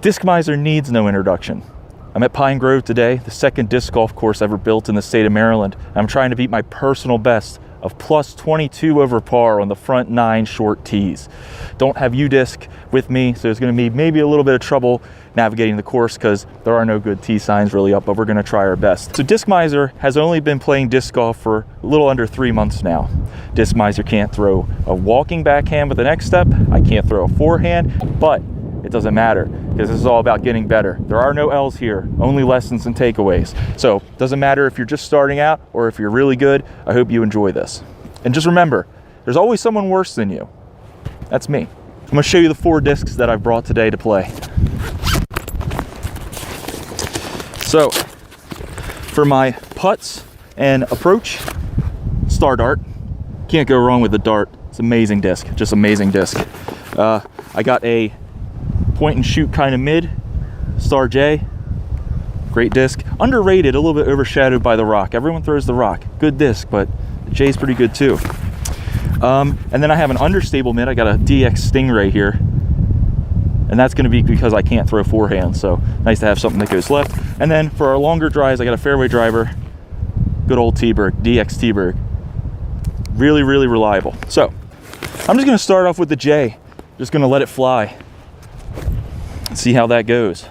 Discmyzer needs no introduction. I'm at Pine Grove today, the second disc golf course ever built in the state of Maryland. I'm trying to beat my personal best of plus 22 over par on the front 9 short tees. Don't have U-disc with me, so there's going to be maybe a little bit of trouble navigating the course because there are no good tee signs really up, but we're going to try our best. So Discmyzer has only been playing disc golf for a little under 3 months now. Discmyzer can't throw a walking backhand with the next step. I can't throw a forehand, but it doesn't matter because this is all about getting better. There are no L's here, only lessons and takeaways. So it doesn't matter if you're just starting out or if you're really good. I hope you enjoy this. And just remember, there's always someone worse than you. That's me. I'm gonna show you the 4 discs that I've brought today to play. So for my putts and approach, Star Dart. Can't go wrong with the Dart. It's an amazing disc, just amazing disc. I got a point and shoot kind of mid, Star J, great disc. Underrated, a little bit overshadowed by the Rock. Everyone throws the Rock, good disc, but the J's pretty good too. And then I have an understable mid. I got a DX Stingray here, and that's going to be because I can't throw forehand, so nice to have something that goes left. And then for our longer drives, I got a fairway driver, good old T-Berg, DX T-Berg. Really, really reliable. So I'm just going to start off with the J, just going to let it fly. See how that goes.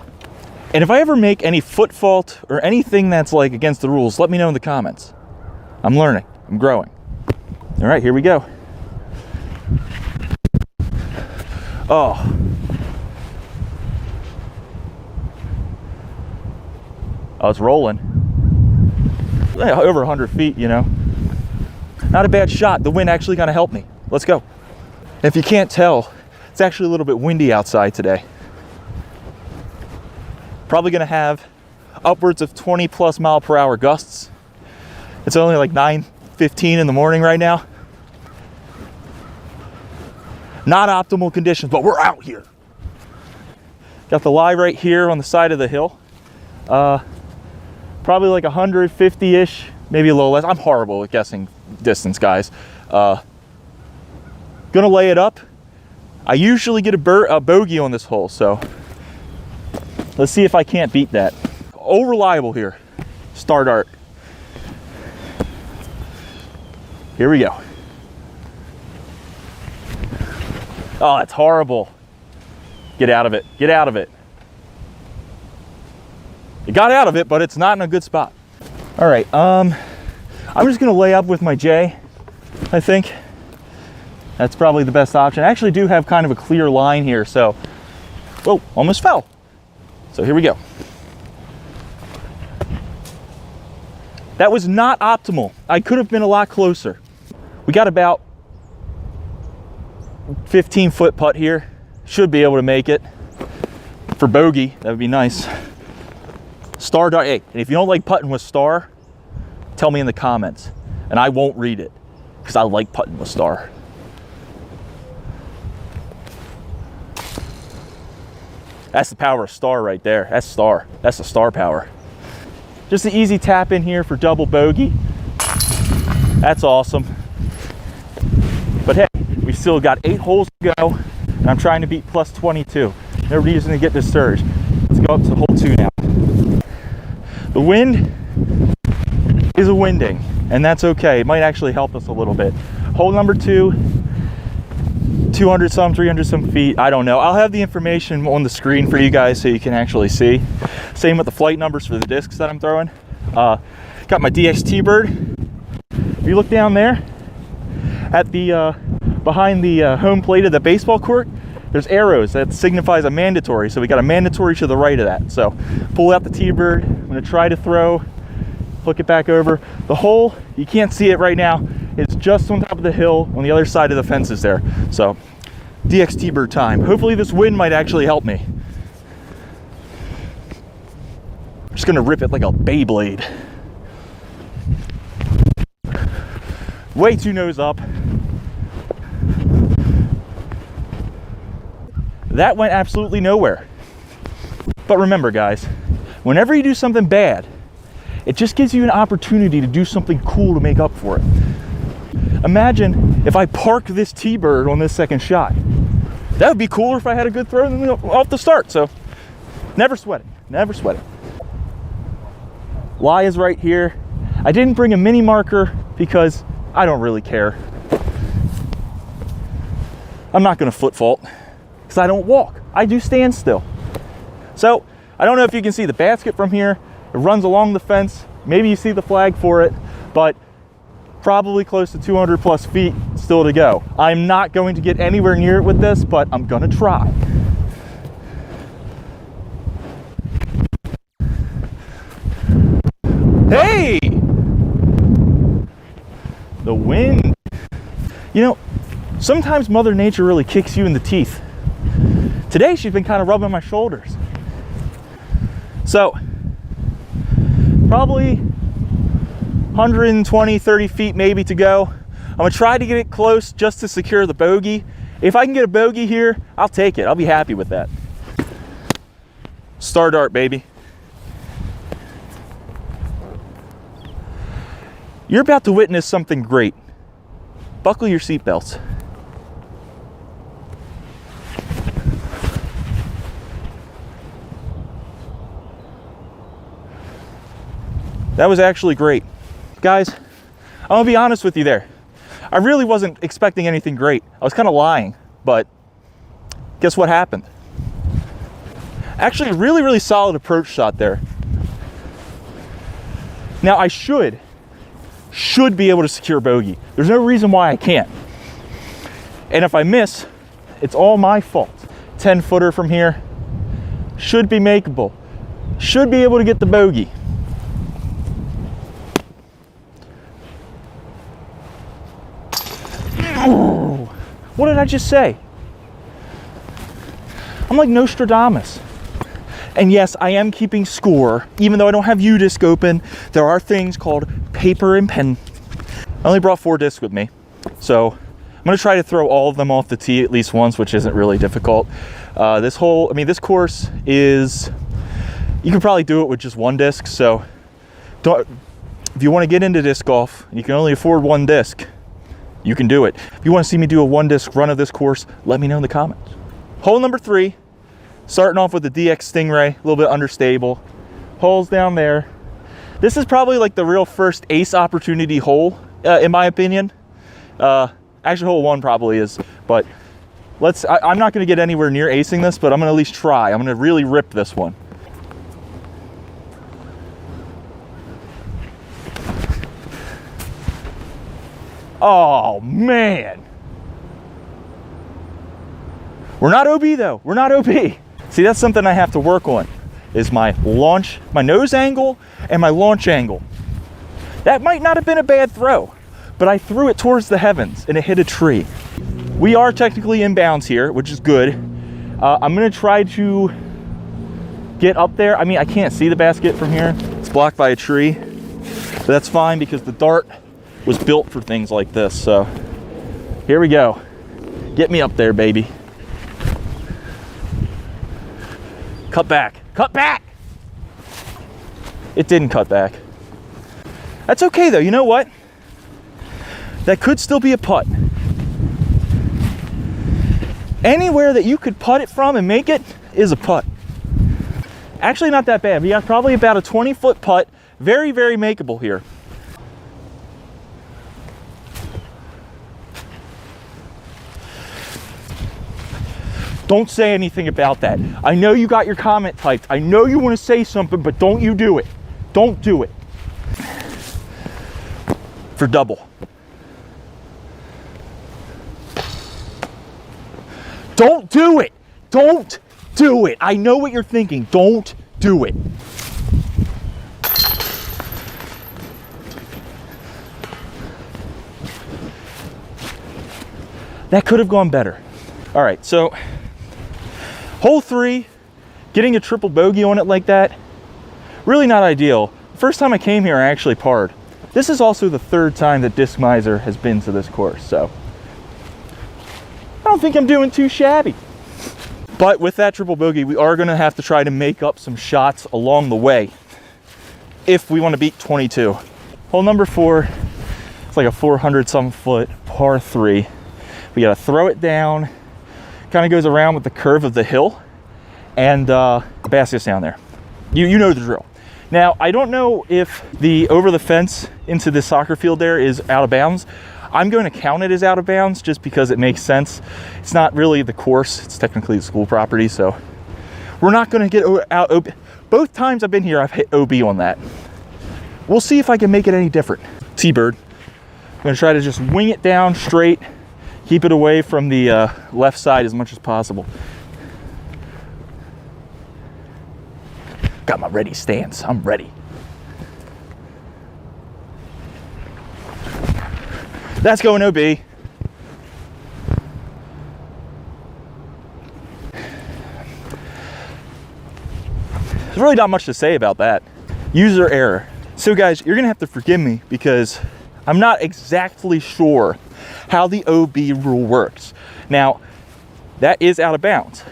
And if I ever make any foot fault or anything that's like against the rules, let me know in the comments. I'm learning, I'm growing. All right, here we go. Oh. Oh, it's rolling. Over 100 feet, you know. Not a bad shot. The wind actually kind of helped me. Let's go. If you can't tell, it's actually a little bit windy outside today. Probably gonna have upwards of 20+ mile/hour gusts. It's only like 9:15 in the morning right now. Not optimal conditions, but we're out here. Got the lie right here on the side of the hill. Probably like 150-ish, maybe a little less. I'm horrible at guessing distance, guys. Gonna lay it up. I usually get a bogey on this hole, so let's see if I can't beat that. Oh, reliable here. Star Dart. Here we go. Oh, that's horrible. Get out of it. Get out of it. It got out of it, but it's not in a good spot. All right, I'm just gonna lay up with my J, I think. That's probably the best option. I actually do have kind of a clear line here, so, whoa, almost fell. So here we go. That was not optimal. I could have been a lot closer. We got about 15-foot putt here. Should be able to make it. For bogey, that would be nice. Star Dart, hey, and if you don't like putting with Star, tell me in the comments, and I won't read it, because I like putting with Star. That's the power of Star right there. That's Star. That's the Star power. Just an easy tap in here for double bogey. That's awesome. But hey, we've still got 8 holes to go, and I'm trying to beat plus 22. No reason to get discouraged. Let's go up to hole 2 now. The wind is a winding, and that's okay. It might actually help us a little bit. Hole number 2, 200 some, 300 some feet. I don't know. I'll have the information on the screen for you guys so you can actually see. Same with the flight numbers for the discs that I'm throwing. Got my DX T-Bird. If you look down there at the behind the home plate of the baseball court, there's arrows that signifies a mandatory. So we got a mandatory to the right of that. So pull out the T-Bird. I'm gonna try to throw, hook it back over. The hole, you can't see it right now. It's just on top of the hill on the other side of the fences there. So DX T-Bird time. Hopefully this wind might actually help me. I'm just gonna rip it like a Beyblade. Way too nose up. That went absolutely nowhere. But remember, guys, whenever you do something bad, it just gives you an opportunity to do something cool to make up for it. Imagine if I park this T-Bird on this second shot. That would be cooler if I had a good throw off the start. So Never sweat it, never sweat it. Lie is right here. I didn't bring a mini marker because I don't really care. I'm not gonna foot fault because I don't walk. I do stand still. So I don't know if you can see the basket from here. It runs along the fence. Maybe you see the flag for it, but probably close to 200 plus feet still to go. I'm not going to get anywhere near it with this, but I'm gonna try. Hey! The wind. You know, sometimes Mother Nature really kicks you in the teeth. Today she's been kind of rubbing my shoulders. So, probably 120, 30 feet maybe to go. I'm gonna try to get it close just to secure the bogey. If I can get a bogey here, I'll take it. I'll be happy with that. Star dart, baby. You're about to witness something great. Buckle your seatbelts. That was actually great. Guys, I'm gonna be honest with you there. I really wasn't expecting anything great. I was kind of lying, but guess what happened? Actually, a really, really solid approach shot there. Now I should be able to secure bogey. There's no reason why I can't. And if I miss, it's all my fault. 10-footer from here should be makeable. Should be able to get the bogey. Oh, what did I just say? I'm like Nostradamus. And yes, I am keeping score. Even though I don't have U-disc open, there are things called paper and pen. I only brought 4 discs with me. So I'm gonna try to throw all of them off the tee at least once, which isn't really difficult. This course is, you can probably do it with just 1 disc. So if you wanna get into disc golf and you can only afford 1 disc, you can do it. If you wanna see me do a 1 disc run of this course, let me know in the comments. Hole number 3. Starting off with the DX Stingray, a little bit understable. Holes down there. This is probably like the real first ace opportunity hole, in my opinion. Actually, hole 1 probably is, but I'm not gonna get anywhere near acing this, but I'm gonna at least try. I'm gonna really rip this one. Oh, man. We're not OB though, we're not OB. See, that's something I have to work on, is my launch, my nose angle and my launch angle. That might not have been a bad throw, but I threw it towards the heavens and it hit a tree. We are technically inbounds here, which is good. I'm gonna try to get up there. I mean, I can't see the basket from here. It's blocked by a tree, but that's fine because the dart was built for things like this. So here we go. Get me up there, baby. Cut back, cut back. It didn't cut back. That's okay though, you know what? That could still be a putt. Anywhere that you could putt it from and make it is a putt. Actually not that bad. We got probably about a 20-foot putt. Very, very makeable here. Don't say anything about that. I know you got your comment typed. I know you want to say something, but don't you do it. Don't do it. For double. Don't do it. Don't do it. I know what you're thinking. Don't do it. That could have gone better. All right, so hole 3, getting a triple bogey on it like that, really not ideal. The first time I came here, I actually parred. This is also the 3rd time that Discmyzer has been to this course, so I don't think I'm doing too shabby. But with that triple bogey, we are gonna have to try to make up some shots along the way if we wanna beat 22. Hole number 4, it's like a 400-some foot par 3. We gotta throw it down, kind of goes around with the curve of the hill, and basket's down there. You know the drill. Now, I don't know if the over the fence into the soccer field there is out of bounds. I'm going to count it as out of bounds just because it makes sense. It's not really the course, it's technically the school property, so we're not going to get out OB. Both times I've been here, I've hit OB on that. We'll see if I can make it any different. T-bird. I'm going to try to just wing it down straight, keep it away from the left side as much as possible. Got my ready stance, I'm ready. That's going OB. There's really not much to say about that. User error. So guys, you're gonna have to forgive me because I'm not exactly sure how the OB rule works. Now, that is out of bounds.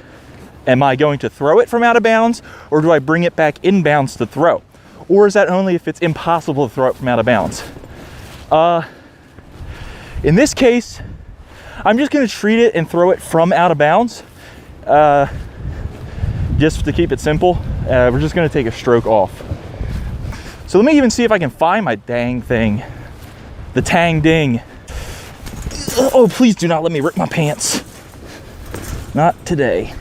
Am I going to throw it from out of bounds, or do I bring it back in bounds to throw? Or is that only if it's impossible to throw it from out of bounds? In this case, I'm just gonna treat it and throw it from out of bounds. Just to keep it simple, we're just gonna take a stroke off. So let me even see if I can find my dang thing. The tang ding. Oh, please do not let me rip my pants. Not today.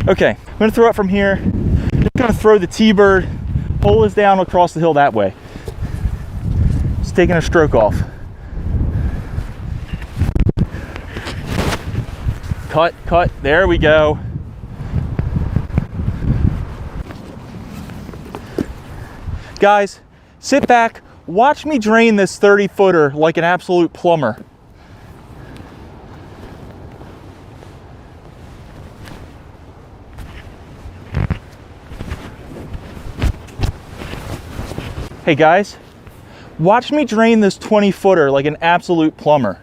Okay, I'm gonna throw it from here. Just gonna throw the T-bird, hole is down across the hill that way. Just taking a stroke off. Cut, there we go. Guys, sit back, watch me drain this 30-footer like an absolute plumber. Hey guys, watch me drain this 20-footer like an absolute plumber.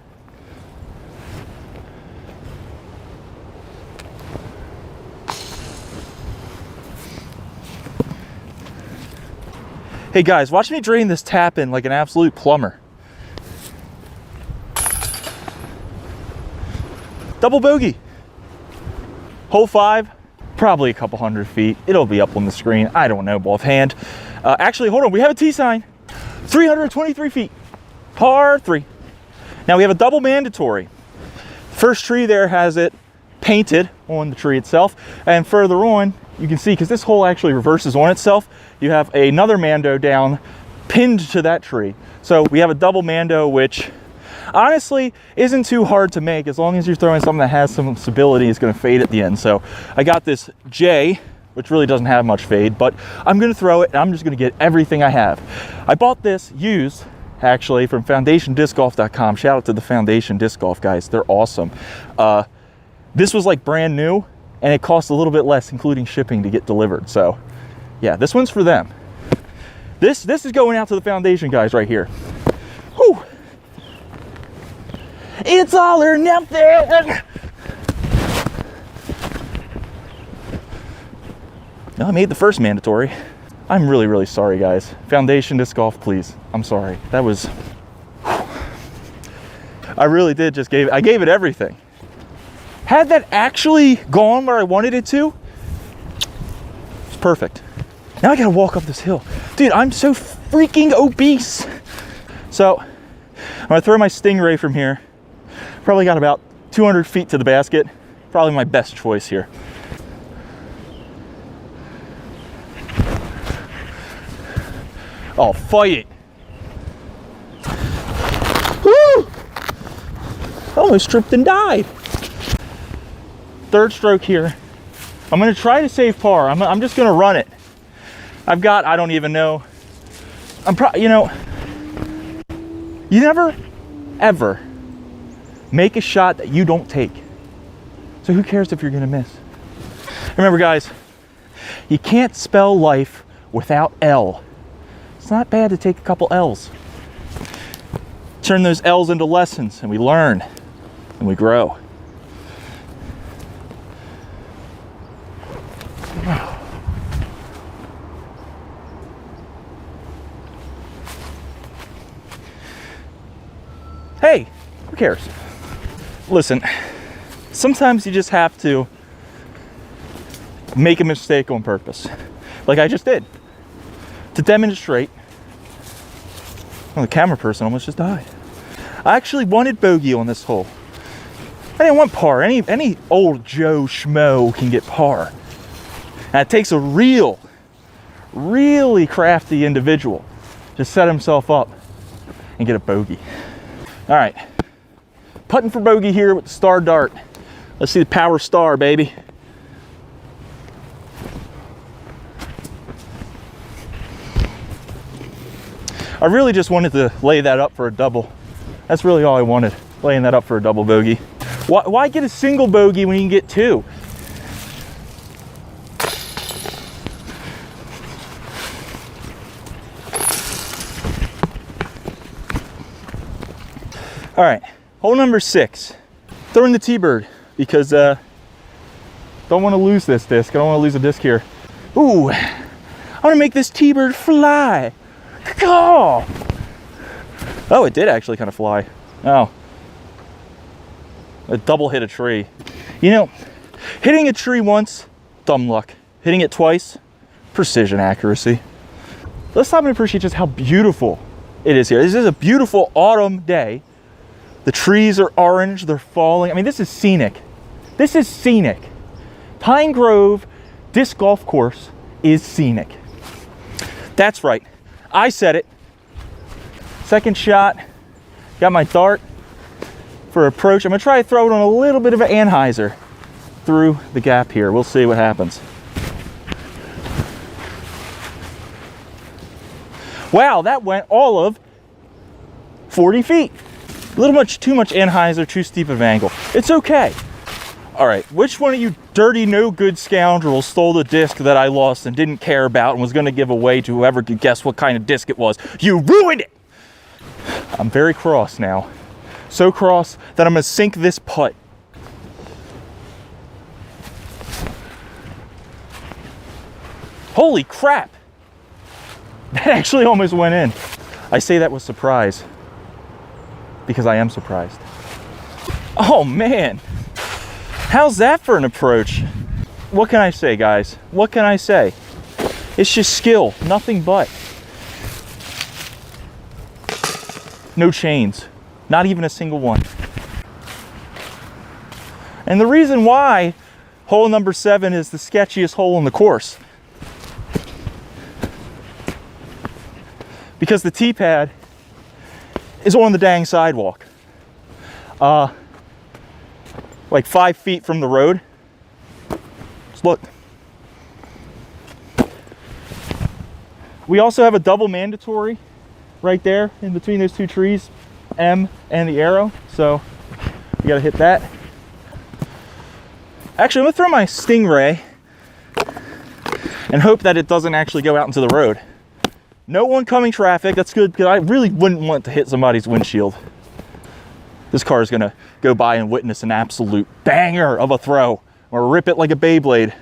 Hey guys, watch me drain this tap in like an absolute plumber. Double bogey. Hole 5, probably a couple hundred feet. It'll be up on the screen. I don't know offhand. Actually, hold on, we have a T sign. 323 feet, par 3. Now we have a double mandatory. First tree there has it painted on the tree itself, and further on, you can see, because this hole actually reverses on itself, you have another mando down pinned to that tree. So we have a double mando, which honestly isn't too hard to make as long as you're throwing something that has some stability. It's going to fade at the end. So I got this J, which really doesn't have much fade, but I'm going to throw it and I'm just going to get everything I have. I bought this used actually from foundationdiscgolf.com. Shout out to the Foundation Disc Golf guys. They're awesome. This was like brand new and it cost a little bit less, including shipping, to get delivered. So yeah, this one's for them. This is going out to the Foundation guys right here. Whew. It's all or nothing. I made the first mandatory. I'm really, really sorry, guys. Foundation Disc Golf, please. I'm sorry. That was... I really did just I gave it everything. Had that actually gone where I wanted it to, it's perfect. Now I gotta walk up this hill. Dude, I'm so freaking obese. So, I'm gonna throw my Stingray from here. Probably got about 200 feet to the basket. Probably my best choice here. Oh, fight it. Woo! Almost tripped and died. Third stroke here. I'm gonna try to save par. I'm just gonna run it. I've got, I don't even know. You know, you never, ever make a shot that you don't take. So who cares if you're gonna miss? Remember guys, you can't spell life without L. It's not bad to take a couple L's. Turn those L's into lessons and we learn and we grow. Hey, who cares? Listen, sometimes you just have to make a mistake on purpose, like I just did, to demonstrate. Well, the camera person almost just died. I actually wanted bogey on this hole. I didn't want par. Any old Joe Schmo can get par. And it takes a really crafty individual to set himself up and get a bogey. All right, putting for bogey here with the star dart. Let's see the power star, baby. I really just wanted to lay that up for a double. That's really all I wanted, laying that up for a double bogey. Why get a single bogey when you can get two? All right, hole number 6. Throwing the T-bird because don't want to lose this disc. I don't want to lose a disc here. Ooh, I want to make this T-bird fly. Oh, it did actually kind of fly. Oh, a double hit a tree. You know, hitting a tree once, dumb luck. Hitting it twice, precision accuracy. Let's stop and appreciate just how beautiful it is here. This is a beautiful autumn day. The trees are orange, they're falling. I mean, this is scenic. This is scenic. Pine Grove Disc Golf Course is scenic. That's right. I said it. Second shot. Got my dart for approach. I'm gonna try to throw it on a little bit of an anhyzer through the gap here. We'll see what happens. Wow, that went all of 40 feet. A little too much anhyzer, too steep of an angle. It's okay. All right, which one of you dirty, no good scoundrels stole the disc that I lost and didn't care about and was gonna give away to whoever could guess what kind of disc it was? You ruined it! I'm very cross now. So cross that I'm gonna sink this putt. Holy crap! That actually almost went in. I say that with surprise because I am surprised. Oh man, how's that for an approach? What can I say, guys? What can I say? It's just skill, nothing but. No chains, not even a single one. And the reason why hole number 7 is the sketchiest hole in the course, because the tee pad is on the dang sidewalk. Like 5 feet from the road. Just look. We also have a double mandatory right there in between those 2 trees, M and the arrow. So you gotta hit that. Actually, I'm gonna throw my Stingray and hope that it doesn't actually go out into the road. No oncoming traffic, that's good, because I really wouldn't want to hit somebody's windshield. This car is gonna go by and witness an absolute banger of a throw, or rip it like a Beyblade.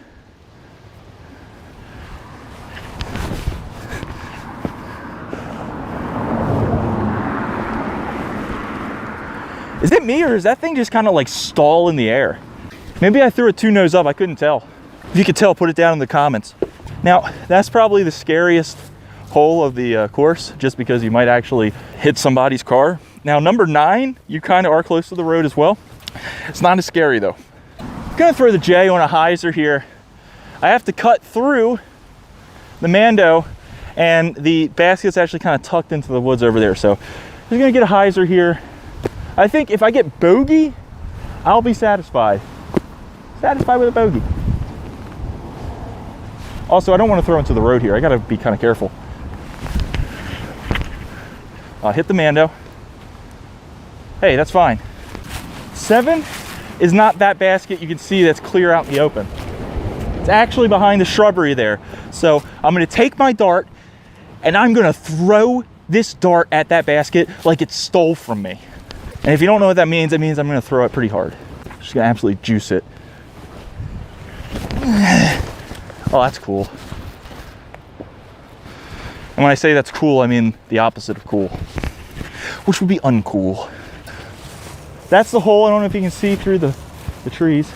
Is it me, or is that thing just kind of like stall in the air? Maybe I threw it too nose up, I couldn't tell. If you could tell, put it down in the comments. Now, that's probably the scariest hole of the course, just because you might actually hit somebody's car. Now, number 9, you kind of are close to the road as well. It's not as scary though. I'm gonna throw the J on a hyzer here. I have to cut through the Mando, and the basket's actually kind of tucked into the woods over there. So I'm just gonna get a hyzer here. I think if I get bogey, I'll be satisfied. Satisfied with a bogey. Also, I don't want to throw into the road here. I gotta be kind of careful. I'll hit the Mando. Hey, that's fine. 7 is not that basket you can see that's clear out in the open. It's actually behind the shrubbery there. So I'm gonna take my dart and I'm gonna throw this dart at that basket like it stole from me. And if you don't know what that means, it means I'm gonna throw it pretty hard. Just gonna absolutely juice it. Oh, that's cool. And when I say that's cool, I mean the opposite of cool, which would be uncool. That's the hole. I don't know if you can see through the the trees.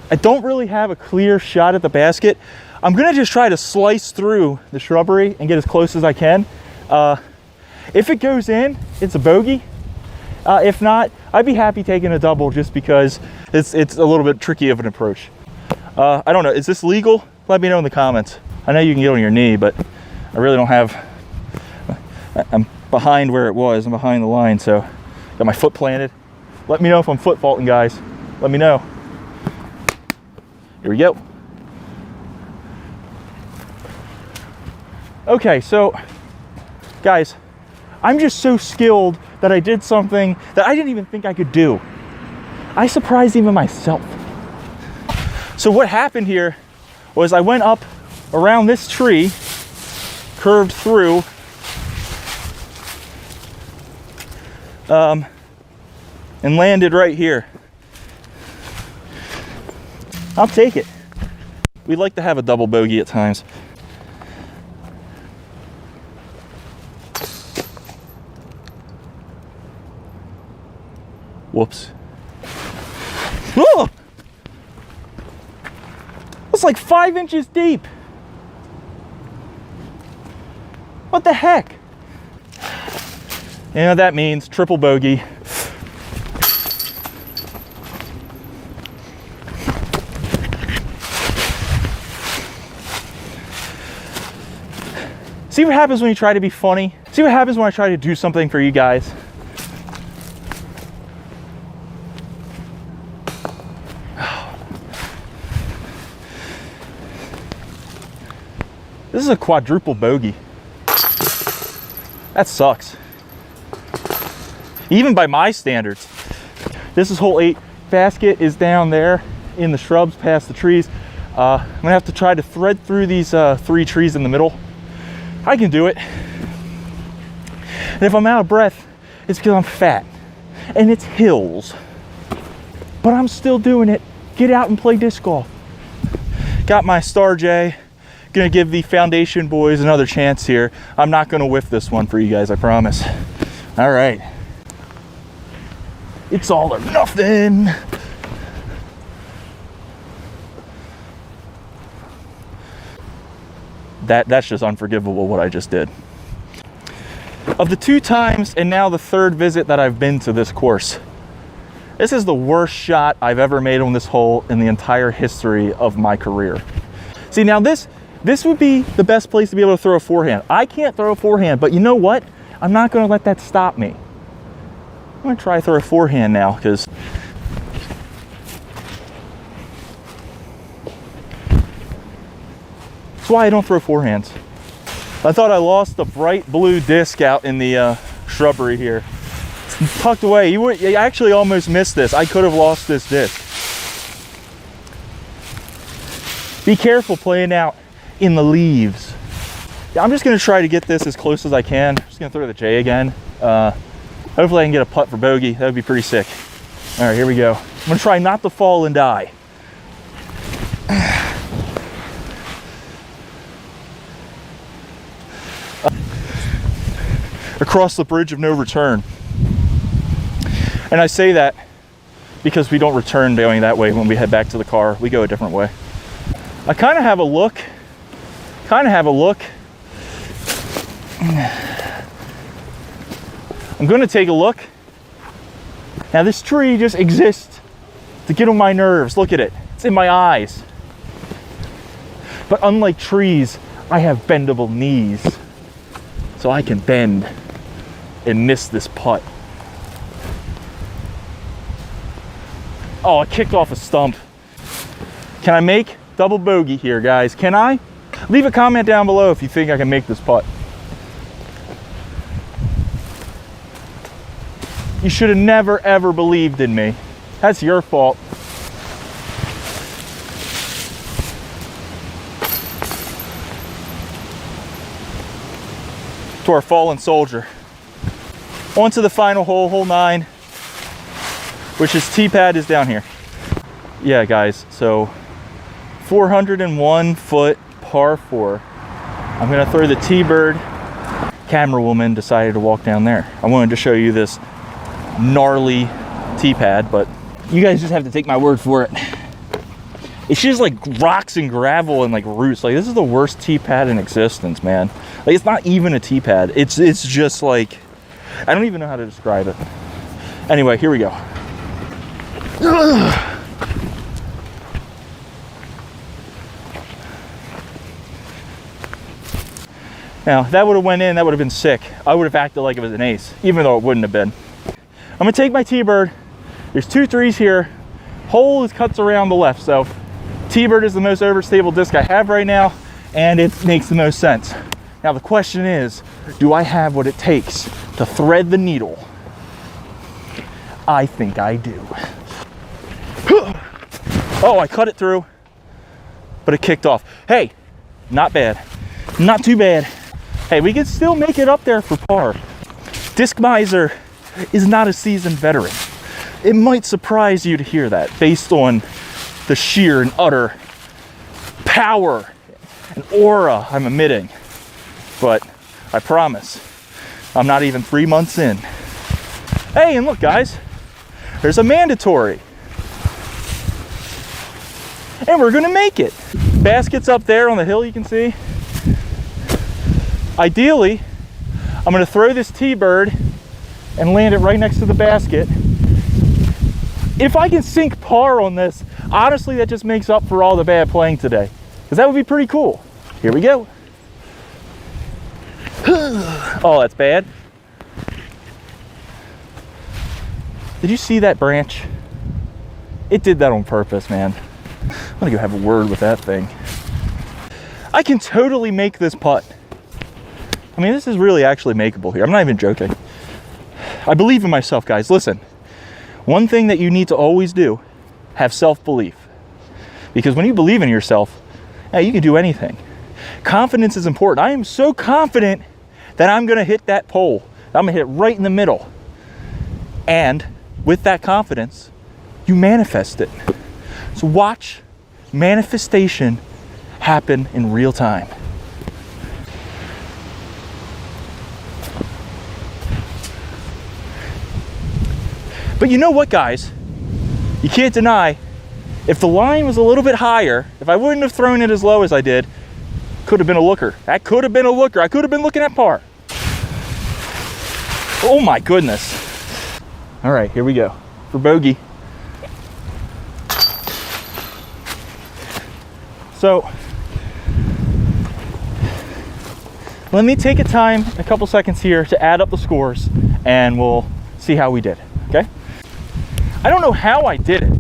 I don't really have a clear shot at the basket. I'm gonna just try to slice through the shrubbery and get as close as I can. If it goes in, it's a bogey. If not, I'd be happy taking a double just because it's a little bit tricky of an approach. I don't know, is this legal? Let me know in the comments. I know you can get on your knee, but I really don't have, I'm behind where it was, I'm behind the line, so got my foot planted. Let me know if I'm foot faulting, guys. Let me know. Here we go. Okay, so guys, I'm just so skilled that I did something that I didn't even think I could do. I surprised even myself. So what happened here was I went up around this tree, curved through, and landed right here. I'll take it. We like to have a double bogey at times. Whoops. Oh! It's like 5 inches deep. What the heck? You know what that means? Triple bogey. See what happens when you try to be funny? See what happens when I try to do something for you guys? This is a quadruple bogey. That sucks. Even by my standards. This is hole 8. Basket is down there in the shrubs past the trees. I'm gonna have to try to thread through these 3 trees in the middle. I can do it. And if I'm out of breath, it's because I'm fat. And it's hills. But I'm still doing it. Get out and play disc golf. Got my Star J. Gonna give the Foundation boys another chance here. I'm not gonna whiff this one for you guys, I promise. All right. It's all or nothing. That's just unforgivable what I just did. Of the 2 times and now the 3rd visit that I've been to this course, this is the worst shot I've ever made on this hole in the entire history of my career. See, now this would be the best place to be able to throw a forehand. I can't throw a forehand, but you know what? I'm not gonna let that stop me. I'm gonna try to throw a forehand now, because that's why I don't throw forehands. I thought I lost the bright blue disc out in the shrubbery here. It's tucked away. You actually almost missed this. I could have lost this disc. Be careful playing out in the leaves. Yeah, I'm just gonna try to get this as close as I can. I'm just gonna throw the J again. Hopefully I can get a putt for bogey. That would be pretty sick. All right, here we go. I'm gonna try not to fall and die. Across the bridge of no return. And I say that because we don't return going that way when we head back to the car. We go a different way. I kind of have a look. I'm gonna take a look. Now this tree just exists to get on my nerves. Look at it, it's in my eyes. But unlike trees, I have bendable knees. So I can bend and miss this putt. Oh, I kicked off a stump. Can I make double bogey here, guys? Can I? Leave a comment down below if you think I can make this putt. You should have never ever believed in me. That's your fault. To our fallen soldier. On to the final hole, hole 9, which is T-pad is down here. Yeah, guys, so 401 foot par 4. I'm gonna throw the T-bird. Camera woman decided to walk down there. I wanted to show you this gnarly T-pad, but You guys just have to take my word for it. It's just like rocks and gravel and like roots. Like, this is the worst tee pad in existence, man. Like, it's not even a tee pad. It's just like, I don't even know how to describe it. Anyway, here we go. Now, if that would have went in, that would have been sick. I would have acted like it was an ace, even though it wouldn't have been. I'm gonna take my T-Bird. There's 2 3s here. Hole is cuts around the left, so T-Bird is the most overstable disc I have right now, and it makes the most sense. Now the question is, do I have what it takes to thread the needle? I think I do. Oh, I cut it through, but it kicked off. Hey, not bad, not too bad. Hey, we can still make it up there for par. Discmyzer is not a seasoned veteran. It might surprise you to hear that based on the sheer and utter power and aura I'm emitting. But I promise, I'm not even 3 months in. Hey, and look guys, there's a mandatory. And we're gonna make it. Basket's up there on the hill, you can see. Ideally, I'm gonna throw this T-Bird and land it right next to the basket. If I can sink par on this, honestly, that just makes up for all the bad playing today. Because that would be pretty cool. Here we go. Oh, that's bad. Did you see that branch? It did that on purpose, man. I'm gonna go have a word with that thing. I can totally make this putt. I mean, this is really actually makeable here. I'm not even joking. I believe in myself, guys. Listen, one thing that you need to always do, have self-belief. Because when you believe in yourself, hey, you can do anything. Confidence is important. I am so confident that I'm gonna hit that pole. I'm gonna hit it right in the middle. And with that confidence, you manifest it. So watch manifestation happen in real time. But you know what, guys? You can't deny, if the line was a little bit higher, if I wouldn't have thrown it as low as I did, could have been a looker. That could have been a looker. I could have been looking at par. Oh my goodness. All right, here we go for bogey. So let me take a couple seconds here to add up the scores, and we'll see how we did, okay? I don't know how I did it.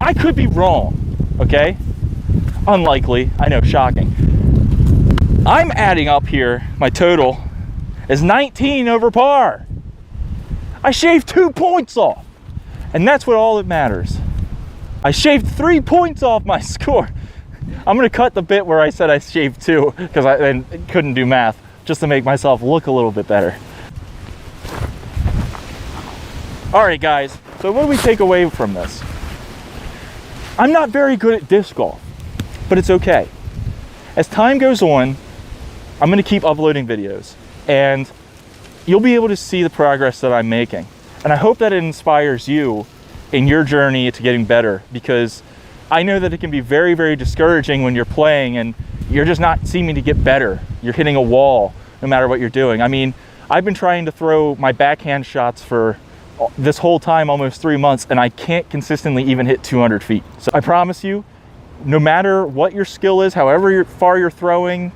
I could be wrong, okay? Unlikely, I know, shocking. I'm adding up here, my total is 19 over par. I shaved 2 points off, and that's what all that matters. I shaved 3 points off my score. I'm gonna cut the bit where I said I shaved 2 because I then couldn't do math, just to make myself look a little bit better. All right, guys, so what do we take away from this? I'm not very good at disc golf, but it's okay. As time goes on, I'm gonna keep uploading videos, and you'll be able to see the progress that I'm making. And I hope that it inspires you in your journey to getting better, because I know that it can be very, very discouraging when you're playing and you're just not seeming to get better. You're hitting a wall no matter what you're doing. I mean, I've been trying to throw my backhand shots for this whole time, almost 3 months, and I can't consistently even hit 200 feet. So I promise you, no matter what your skill is, however far you're throwing,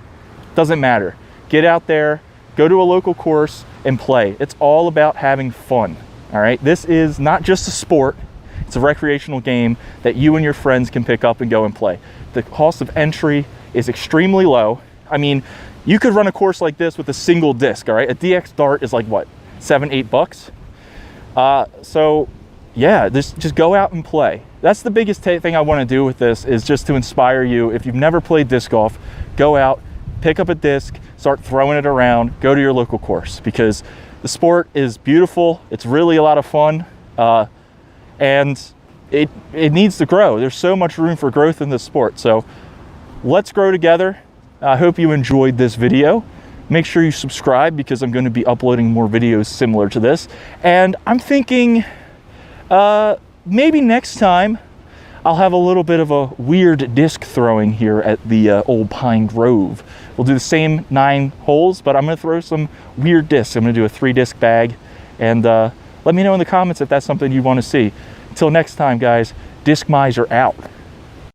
doesn't matter. Get out there, go to a local course and play. It's all about having fun, all right? This is not just a sport, it's a recreational game that you and your friends can pick up and go and play. The cost of entry is extremely low. I mean, you could run a course like this with a single disc, all right? A DX dart is like what, $7, $8? So yeah, just go out and play. That's the biggest thing I want to do with this, is just to inspire you. If you've never played disc golf, go out, pick up a disc, start throwing it around, go to your local course, because the sport is beautiful. It's really a lot of fun. And it needs to grow. There's so much room for growth in this sport. So let's grow together. I hope you enjoyed this video. Make sure you subscribe, because I'm going to be uploading more videos similar to this. And I'm thinking maybe next time I'll have a little bit of a weird disc throwing here at the old Pine Grove. We'll do the same 9 holes, but I'm gonna throw some weird discs. I'm gonna do a 3-disc bag, and let me know in the comments if that's something you wanna see. Until next time, guys, Discmyzer out.